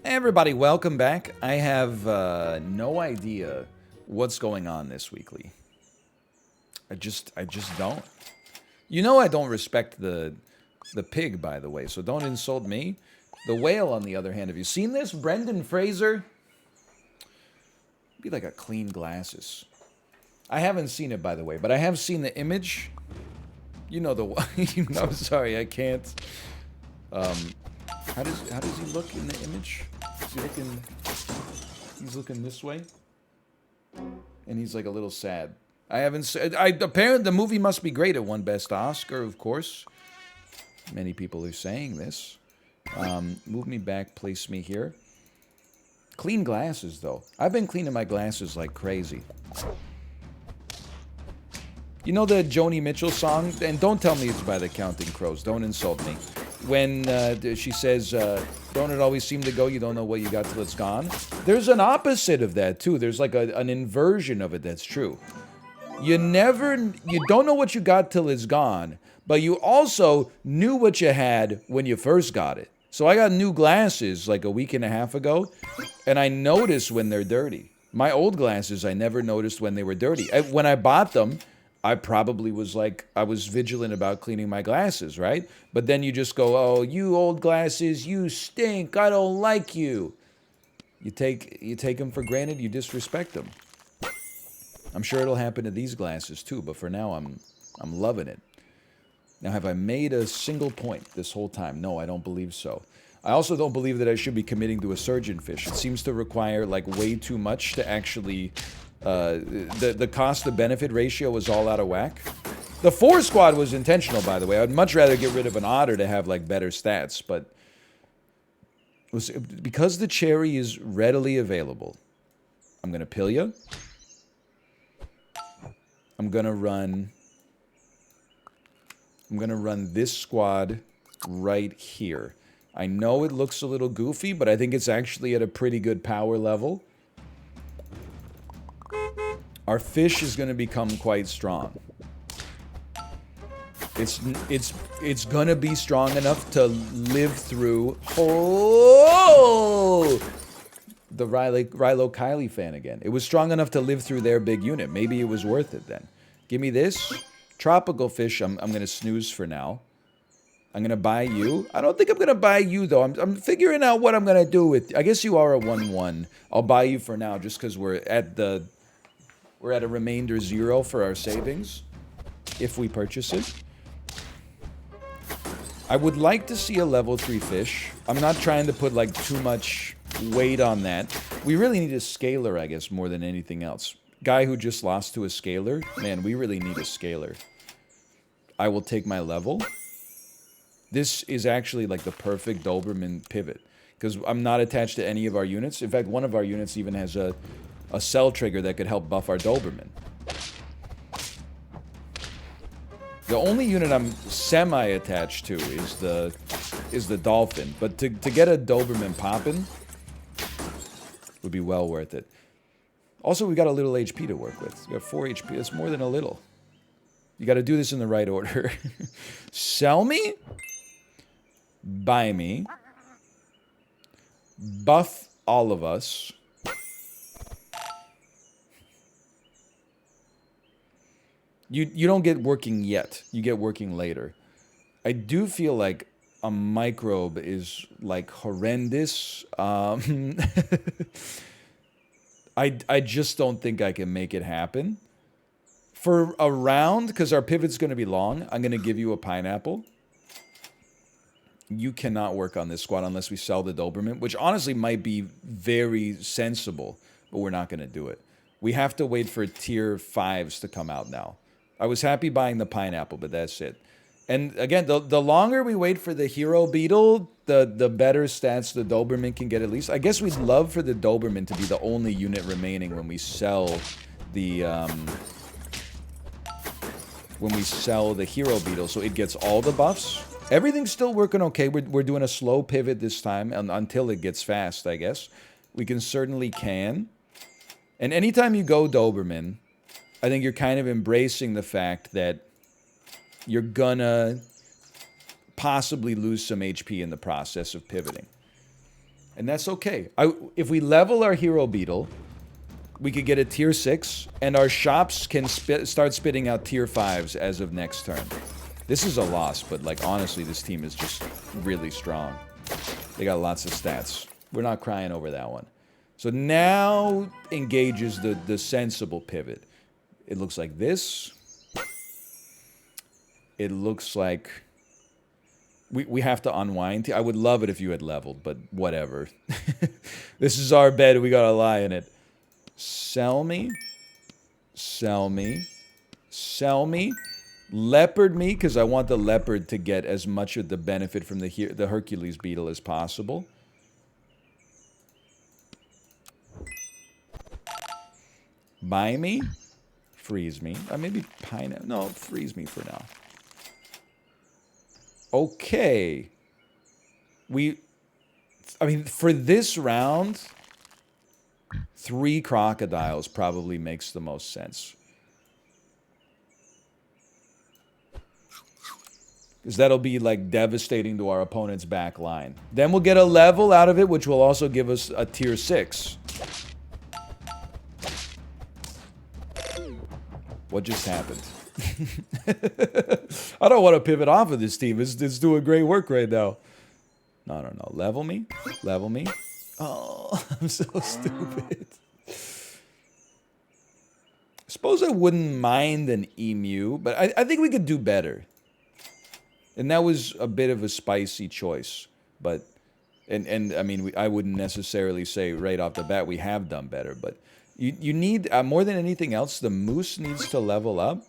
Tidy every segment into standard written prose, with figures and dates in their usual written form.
Hey everybody, welcome back. I have no idea what's going on this weekly. I just don't. You know I don't respect the pig, by the way, so don't insult me. The whale, on the other hand, have you seen this? Brendan Fraser? Be like a clean glasses. I haven't seen it, by the way, but I have seen the image. You know the one. You know, sorry, I can't. How does he look in the image? Is he looking? He's looking this way, and he's like a little sad. I haven't. Apparently the movie must be great. It won Best Oscar, of course. Many people are saying this. Move me back, place me here. Clean glasses, though. I've been cleaning my glasses like crazy. You know the Joni Mitchell song? And don't tell me it's by the Counting Crows. Don't insult me. When she says, don't it always seem to go, you don't know what you got till it's gone? There's an opposite of that, too. There's like an inversion of it that's true. You don't know what you got till it's gone, but you also knew what you had when you first got it. So I got new glasses like a week and a half ago, and I notice when they're dirty. My old glasses, I never noticed when they were dirty. When I bought them, I probably was like, I was vigilant about cleaning my glasses, right? But then you just go, oh, you old glasses, you stink, I don't like you. You take them for granted, you disrespect them. I'm sure it'll happen to these glasses too, but for now I'm loving it. Now, have I made a single point this whole time? No, I don't believe so. I also don't believe that I should be committing to a surgeon fish. It seems to require like way too much to actually... the cost to benefit ratio was all out of whack. The 4 squad was intentional, by the way. I'd much rather get rid of an otter to have like better stats, but because the cherry is readily available, I'm gonna pill you. I'm gonna run this squad right here. I know it looks a little goofy, but I think it's actually at a pretty good power level. Our fish is going to become quite strong. It's going to be strong enough to live through... Oh! The Rilo Kiley fan again. It was strong enough to live through their big unit. Maybe it was worth it then. Give me this. Tropical fish, I'm going to snooze for now. I'm going to buy you. I don't think I'm going to buy you, though. I'm figuring out what I'm going to do with... I guess you are a 1-1. I'll buy you for now just because we're at a remainder 0 for our savings, if we purchase it. I would like to see a level 3 fish. I'm not trying to put like too much weight on that. We really need a scaler, I guess, more than anything else. Guy who just lost to a scaler. Man, we really need a scaler. I will take my level. This is actually like the perfect Doberman pivot, because I'm not attached to any of our units. In fact, one of our units even has a cell trigger that could help buff our Doberman. The only unit I'm semi-attached to is the Dolphin, but to get a Doberman poppin' would be well worth it. Also, we got a little HP to work with. We got 4 HP. That's more than a little. You got to do this in the right order. Sell me, buy me, buff all of us. You don't get working yet. You get working later. I do feel like a microbe is like horrendous. I just don't think I can make it happen. For a round, because our pivot's going to be long, I'm going to give you a pineapple. You cannot work on this squad unless we sell the Doberman, which honestly might be very sensible, but we're not going to do it. We have to wait for tier 5s to come out now. I was happy buying the pineapple, but that's it. And again, the longer we wait for the hero beetle, the better stats the Doberman can get at least. I guess we'd love for the Doberman to be the only unit remaining when we sell the hero beetle, so it gets all the buffs. Everything's still working okay. We're doing a slow pivot this time until it gets fast, I guess. We certainly can. And anytime you go Doberman, I think you're kind of embracing the fact that you're gonna possibly lose some HP in the process of pivoting. And that's okay. If we level our hero beetle, we could get a tier 6, and our shops can start spitting out tier 5s as of next turn. This is a loss, but like honestly, this team is just really strong. They got lots of stats. We're not crying over that one. So now engages the sensible pivot. It looks like this. It looks like we have to unwind. I would love it if you had leveled, but whatever. This is our bed. We gotta lie in it. Sell me. Sell me. Sell me. Leopard me, because I want the leopard to get as much of the benefit from the Hercules beetle as possible. Buy me. Freeze me. Maybe pineapple. No, freeze me for now. Okay. I mean, for this round, 3 crocodiles probably makes the most sense. Because that'll be, like, devastating to our opponent's back line. Then we'll get a level out of it, which will also give us a tier 6. What just happened? I don't want to pivot off of this team. It's doing great work right now. No, no, no. Level me. Level me. Oh, I'm so stupid. Suppose I wouldn't mind an emu, but I think we could do better. And that was a bit of a spicy choice. But, and I mean, I wouldn't necessarily say right off the bat we have done better, but you need, more than anything else, the moose needs to level up.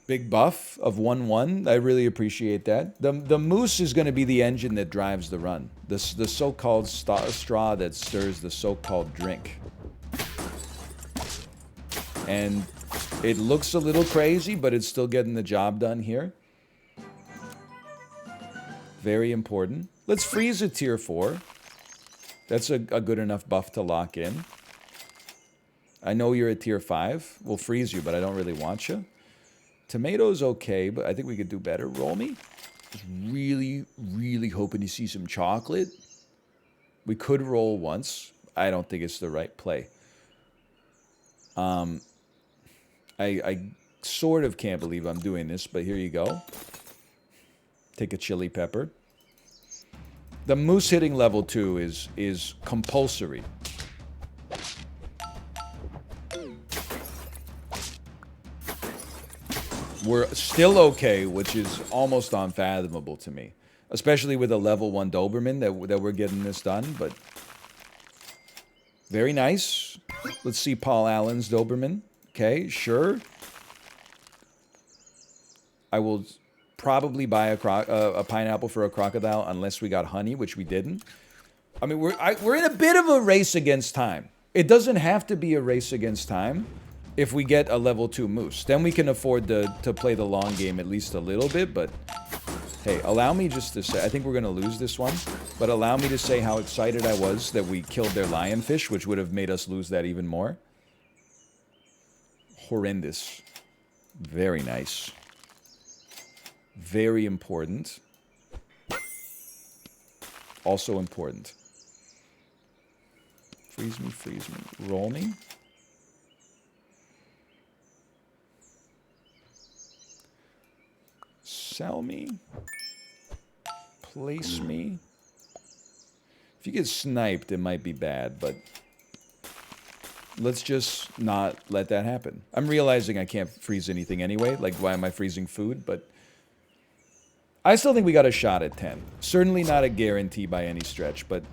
Big buff of 1-1. I really appreciate that. The moose is going to be the engine that drives the run. The so-called straw that stirs the so-called drink. And it looks a little crazy, but it's still getting the job done here. Very important. Let's freeze a tier 4. That's a good enough buff to lock in. I know you're a tier 5. We'll freeze you, but I don't really want you. Tomato's okay, but I think we could do better. Roll me. Just really, really hoping to see some chocolate. We could roll once. I don't think it's the right play. I sort of can't believe I'm doing this, but here you go. Take a chili pepper. The moose hitting level 2 is compulsory. We're still okay, which is almost unfathomable to me. Especially with a level 1 Doberman that we're getting this done, but very nice. Let's see Paul Allen's Doberman. Okay, sure. I will probably buy a pineapple for a crocodile unless we got honey, which we didn't. I mean, we're in a bit of a race against time. It doesn't have to be a race against time if we get a level 2 moose. Then we can afford to play the long game at least a little bit, but hey, allow me just to say, I think we're going to lose this one, but allow me to say how excited I was that we killed their lionfish, which would have made us lose that even more. Horrendous. Very nice. Very important. Also important. Freeze me, freeze me. Roll me. Sell me. Place me. If you get sniped, it might be bad, but let's just not let that happen. I'm realizing I can't freeze anything anyway. Like, why am I freezing food? But I still think we got a shot at 10. Certainly not a guarantee by any stretch, but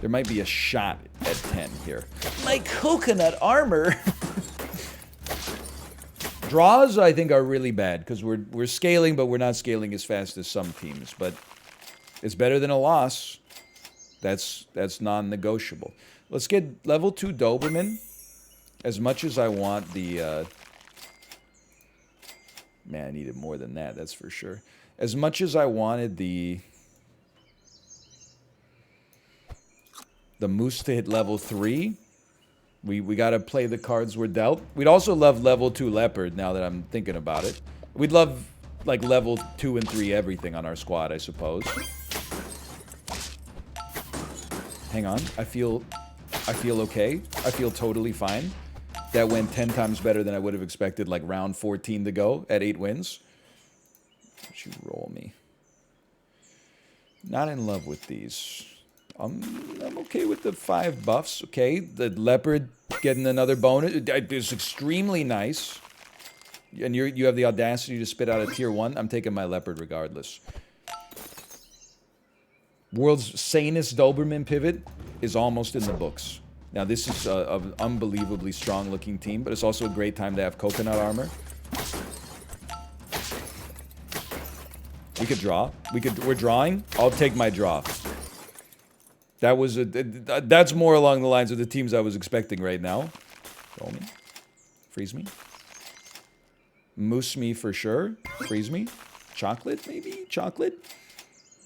there might be a shot at 10 here. My coconut armor! Draws, I think, are really bad, because we're scaling, but we're not scaling as fast as some teams. But it's better than a loss. That's non-negotiable. Let's get level 2 Doberman. As much as I want the... Man, I needed more than that, that's for sure. As much as I wanted the moose to hit level 3... We gotta play the cards we're dealt. We'd also love level 2 leopard, now that I'm thinking about it. We'd love, like, level 2 and 3 everything on our squad, I suppose. Hang on. I feel okay. I feel totally fine. That went 10 times better than I would have expected, like round 14 to go at 8 wins. Don't you roll me. Not in love with these. I'm okay with the 5 buffs, okay? The leopard getting another bonus is extremely nice. And you have the audacity to spit out a tier 1. I'm taking my leopard regardless. World's sanest Doberman pivot is almost in the books. Now, this is an unbelievably strong-looking team, but it's also a great time to have coconut armor. We could draw. We're drawing. I'll take my draw. That was that's more along the lines of the teams I was expecting right now. Roll me. Freeze me. Moose me for sure. Freeze me. Chocolate, maybe? Chocolate?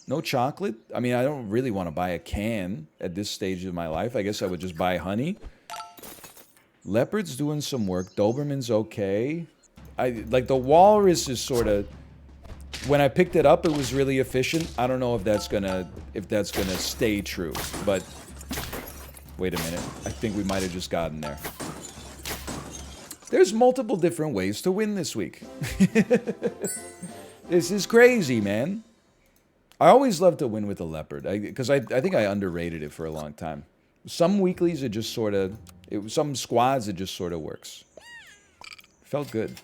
No chocolate? I mean, I don't really want to buy a can at this stage of my life. I guess I would just buy honey. Leopard's doing some work. Doberman's okay. Like, the walrus is sort of... When I picked it up, it was really efficient. I don't know if that's gonna stay true. But... Wait a minute. I think we might have just gotten there. There's multiple different ways to win this week. This is crazy, man. I always love to win with a leopard, because I think I underrated it for a long time. Some weeklies, it just sort of... some squads, it just sort of works. Felt good.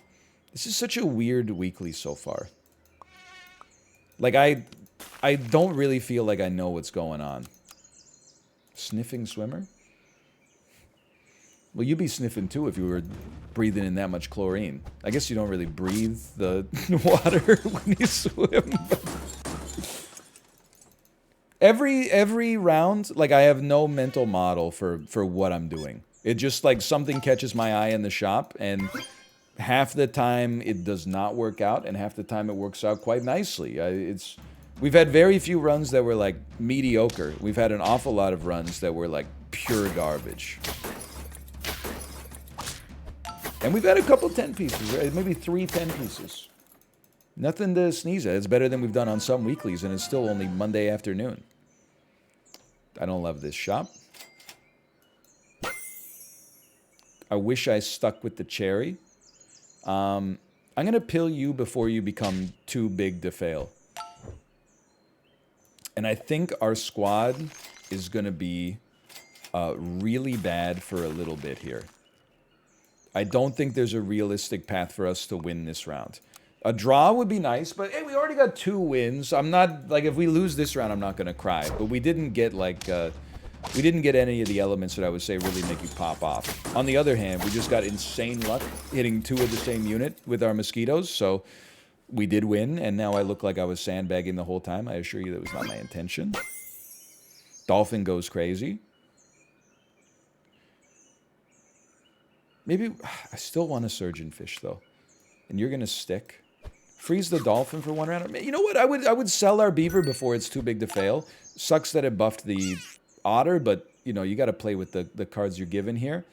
This is such a weird weekly so far. Like, I don't really feel like I know what's going on. Sniffing swimmer? Well, you'd be sniffing too if you were breathing in that much chlorine. I guess you don't really breathe the water when you swim, but... Every round, like, I have no mental model for what I'm doing. It just, like, something catches my eye in the shop, and half the time it does not work out, and half the time it works out quite nicely. We've had very few runs that were, like, mediocre. We've had an awful lot of runs that were, like, pure garbage. And we've had a couple 10 pieces, right? Maybe 3 10 pieces. Nothing to sneeze at. It's better than we've done on some weeklies, and it's still only Monday afternoon. I don't love this shop. I wish I stuck with the cherry. I'm going to pill you before you become too big to fail. And I think our squad is going to be really bad for a little bit here. I don't think there's a realistic path for us to win this round. A draw would be nice, but hey, we already got 2 wins. I'm not, like, if we lose this round, I'm not going to cry. But we didn't get, like, we didn't get any of the elements that I would say really make you pop off. On the other hand, we just got insane luck hitting 2 of the same unit with our mosquitoes. So we did win, and now I look like I was sandbagging the whole time. I assure you that was not my intention. Dolphin goes crazy. Maybe, I still want a surgeonfish, though. And you're going to stick. Freeze the dolphin for 1 round. You know what? I would sell our beaver before it's too big to fail. Sucks that it buffed the otter, but, you know, you got to play with the cards you're given here.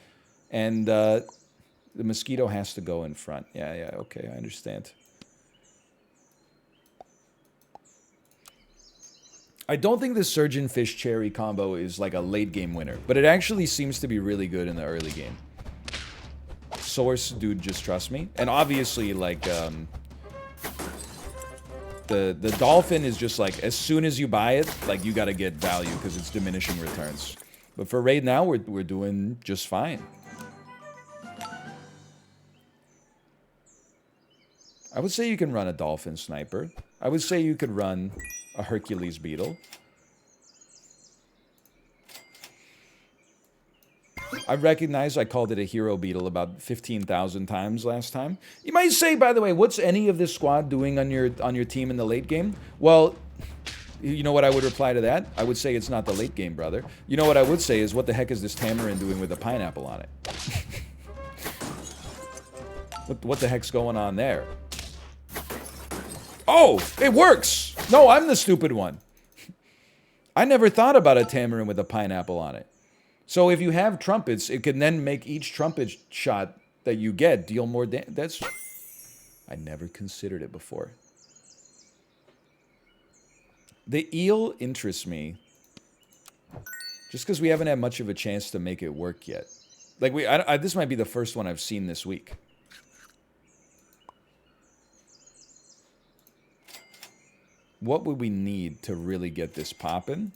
And the mosquito has to go in front. Yeah, okay, I understand. I don't think the surgeonfish cherry combo is like a late game winner, but it actually seems to be really good in the early game. Source, dude, just trust me. And obviously, like, the dolphin is just like, as soon as you buy it, like, you gotta get value because it's diminishing returns. But for right now, we're doing just fine. I would say you can run a dolphin sniper. I would say you could run a Hercules beetle. I recognize I called it a hero beetle about 15,000 times last time. You might say, by the way, what's any of this squad doing on your team in the late game? Well, you know what I would reply to that? I would say it's not the late game, brother. You know what I would say is, what the heck is this tamarin doing with a pineapple on it? What the heck's going on there? Oh, it works! No, I'm the stupid one. I never thought about a tamarin with a pineapple on it. So if you have trumpets, it can then make each trumpet shot that you get deal more damage. That's... I never considered it before. The eel interests me Just because we haven't had much of a chance to make it work yet. Like, this might be the first one I've seen this week. What would we need to really get this popping?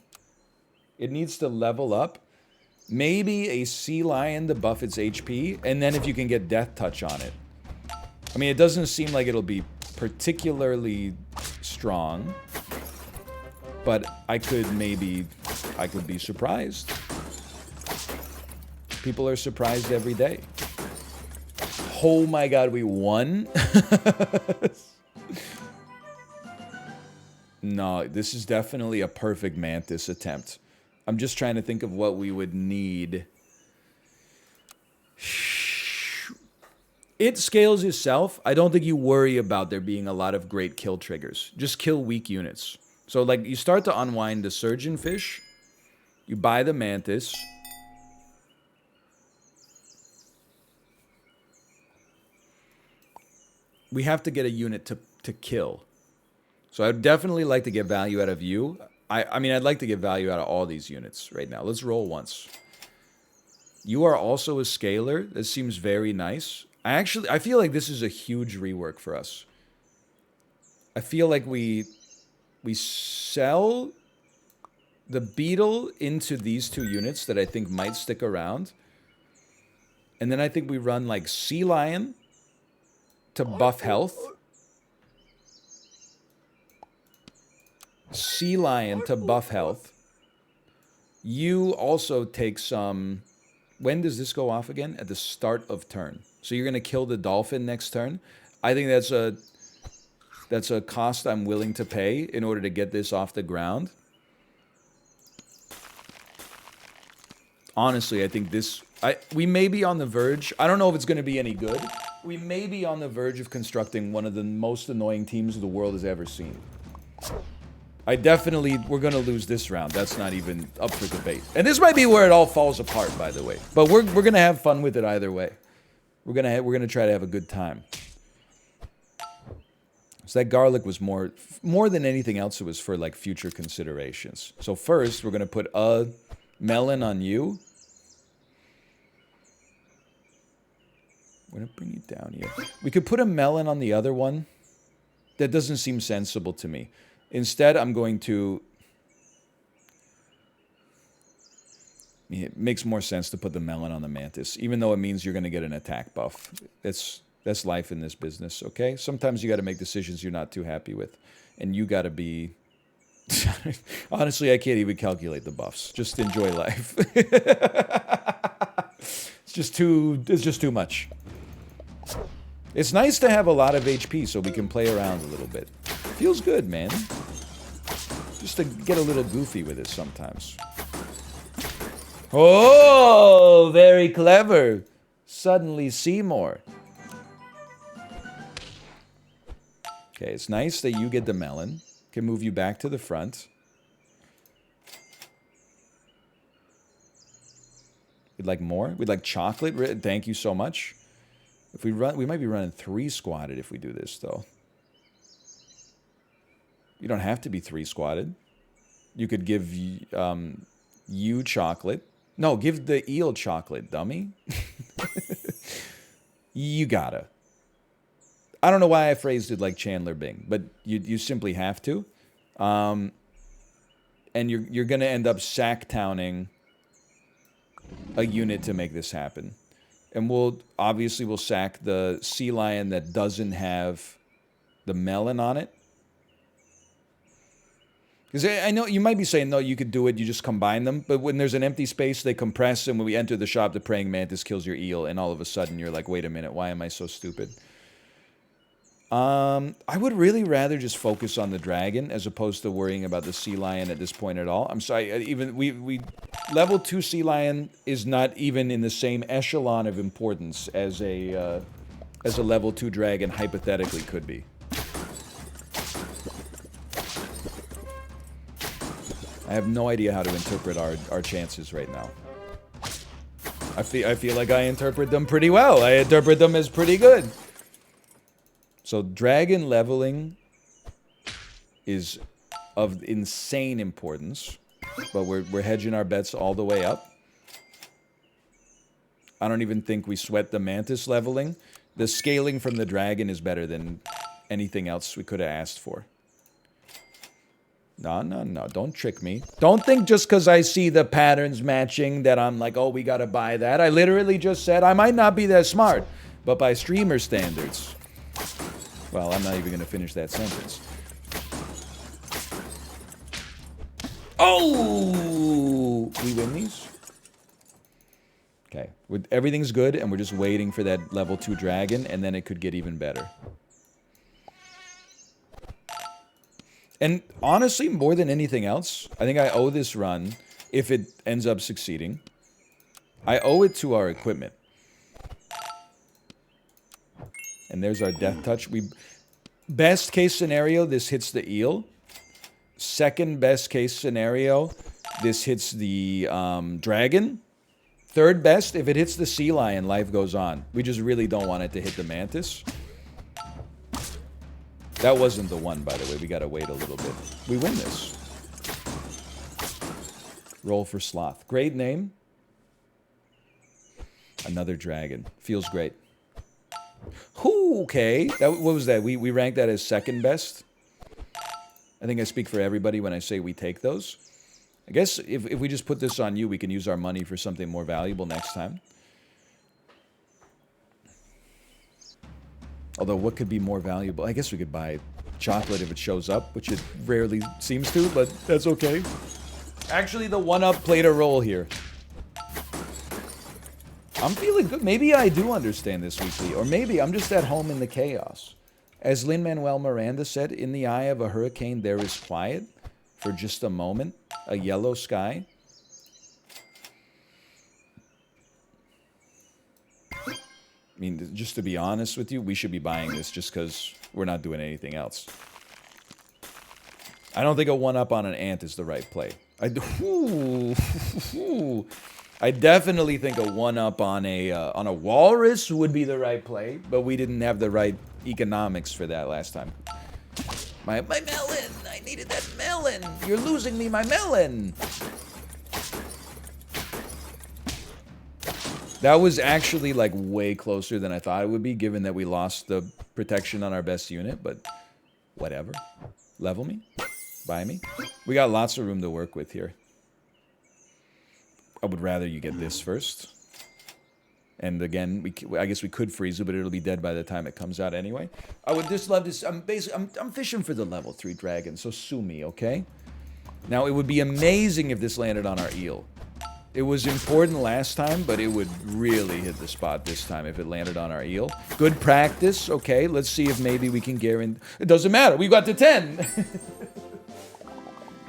It needs to level up. Maybe a sea lion to buff its HP, and then if you can get death touch on it. I mean, it doesn't seem like it'll be particularly strong, but I could be surprised. People are surprised every day. Oh my god, we won? No, this is definitely a perfect Mantis attempt. I'm just trying to think of what we would need. It scales itself. I don't think you worry about there being a lot of great kill triggers. Just kill weak units. So, like, you start to unwind the Surgeon Fish. You buy the Mantis. We have to get a unit to kill. So I'd definitely like to get value out of you. I mean, I'd like to get value out of all these units right now. Let's roll once. You are also a scaler. That seems very nice. I feel like this is a huge rework for us. I feel like we sell the beetle into these two units that I think might stick around. And then I think we run like Sea Lion to buff health. Sea Lion to buff health. You also take some... When does this go off again? At the start of turn. So you're going to kill the dolphin next turn. I think that's a cost I'm willing to pay in order to get this off the ground. Honestly, I think this... we may be on the verge. I don't know if it's going to be any good. We may be on the verge of constructing one of the most annoying teams the world has ever seen. We're going to lose this round. That's not even up for debate. And this might be where it all falls apart, by the way. But we're going to have fun with it either way. We're going to try to have a good time. So that garlic was more than anything else, it was for like future considerations. So first, we're going to put a melon on you. We're going to bring you down here. We could put a melon on the other one. That doesn't seem sensible to me. Instead, I'm going to... It makes more sense to put the melon on the Mantis, even though it means you're going to get an attack buff. That's life in this business, okay? Sometimes you got to make decisions you're not too happy with, and you got to be... Honestly, I can't even calculate the buffs. Just enjoy life. It's just too much. It's nice to have a lot of HP so we can play around a little bit. Feels good, man. Just to get a little goofy with it sometimes. Oh, very clever. Suddenly Seymour. Okay, it's nice that you get the melon. Can move you back to the front. We'd like more. We'd like chocolate. Thank you so much. If we run, we might be running 3 squatted if we do this, though. You don't have to be 3 squatted. You could give you chocolate. No, give the eel chocolate, dummy. You gotta. I don't know why I phrased it like Chandler Bing, but you simply have to. And you're going to end up sack-towning a unit to make this happen. And we'll sack the sea lion that doesn't have the melon on it. Because I know you might be saying, no, you could do it, you just combine them. But when there's an empty space, they compress, and when we enter the shop, the praying mantis kills your eel, and all of a sudden you're like, wait a minute, why am I so stupid? I would really rather just focus on the dragon as opposed to worrying about the sea lion at this point at all. I'm sorry, even we level 2 sea lion is not even in the same echelon of importance as a level 2 dragon hypothetically could be. I have no idea how to interpret our chances right now. I feel like I interpret them pretty well. I interpret them as pretty good. So dragon leveling is of insane importance. but we're hedging our bets all the way up. I don't even think we sweat the Mantis leveling. The scaling from the dragon is better than anything else we could have asked for. No, no, no. Don't trick me. Don't think just because I see the patterns matching that I'm like, oh, we got to buy that. I literally just said I might not be that smart, but by streamer standards. Well, I'm not even going to finish that sentence. Oh! We win these? Okay. Everything's good, and we're just waiting for that level 2 dragon, and then it could get even better. And honestly, more than anything else, I think I owe this run, if it ends up succeeding, I owe it to our equipment. And there's our death touch. Best case scenario, this hits the eel. Second best case scenario, this hits the dragon. Third best, if it hits the sea lion, life goes on. We just really don't want it to hit the mantis. That wasn't the one, by the way. We gotta wait a little bit. We win this. Roll for sloth. Great name. Another dragon. Feels great. Okay. What was that? We ranked that as second best. I think I speak for everybody when I say we take those. I guess if we just put this on you, we can use our money for something more valuable next time. Although, what could be more valuable? I guess we could buy chocolate if it shows up, which it rarely seems to, but that's okay. Actually, the 1-up played a role here. I'm feeling good. Maybe I do understand this weekly, or maybe I'm just at home in the chaos. As Lin-Manuel Miranda said, in the eye of a hurricane, there is quiet for just a moment, a yellow sky. I mean, just to be honest with you, we should be buying this just because we're not doing anything else. I don't think a 1-up on an ant is the right play. I definitely think a 1-up on a walrus would be the right play, but we didn't have the right economics for that last time. My melon! I needed that melon! You're losing me my melon! That was actually, like, way closer than I thought it would be, given that we lost the protection on our best unit, but whatever. Level me. Buy me. We got lots of room to work with here. I would rather you get this first. And again, I guess we could freeze it, but it'll be dead by the time it comes out anyway. I would just love this. I'm fishing for the level 3 dragon, so sue me, okay? Now, it would be amazing if this landed on our eel. It was important last time, but it would really hit the spot this time if it landed on our eel. Good practice. Okay, let's see if maybe we can guarantee... It doesn't matter. We got to 10.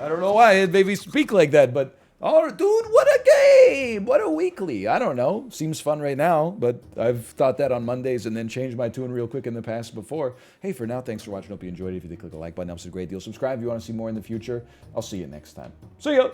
I don't know why it made me speak like that, but... Oh, dude, what a game! What a weekly. I don't know. Seems fun right now, but I've thought that on Mondays and then changed my tune real quick in the past before. Hey, for now, thanks for watching. Hope you enjoyed it. If you did, click the like button. Helps a great deal. Subscribe if you want to see more in the future. I'll see you next time. See ya!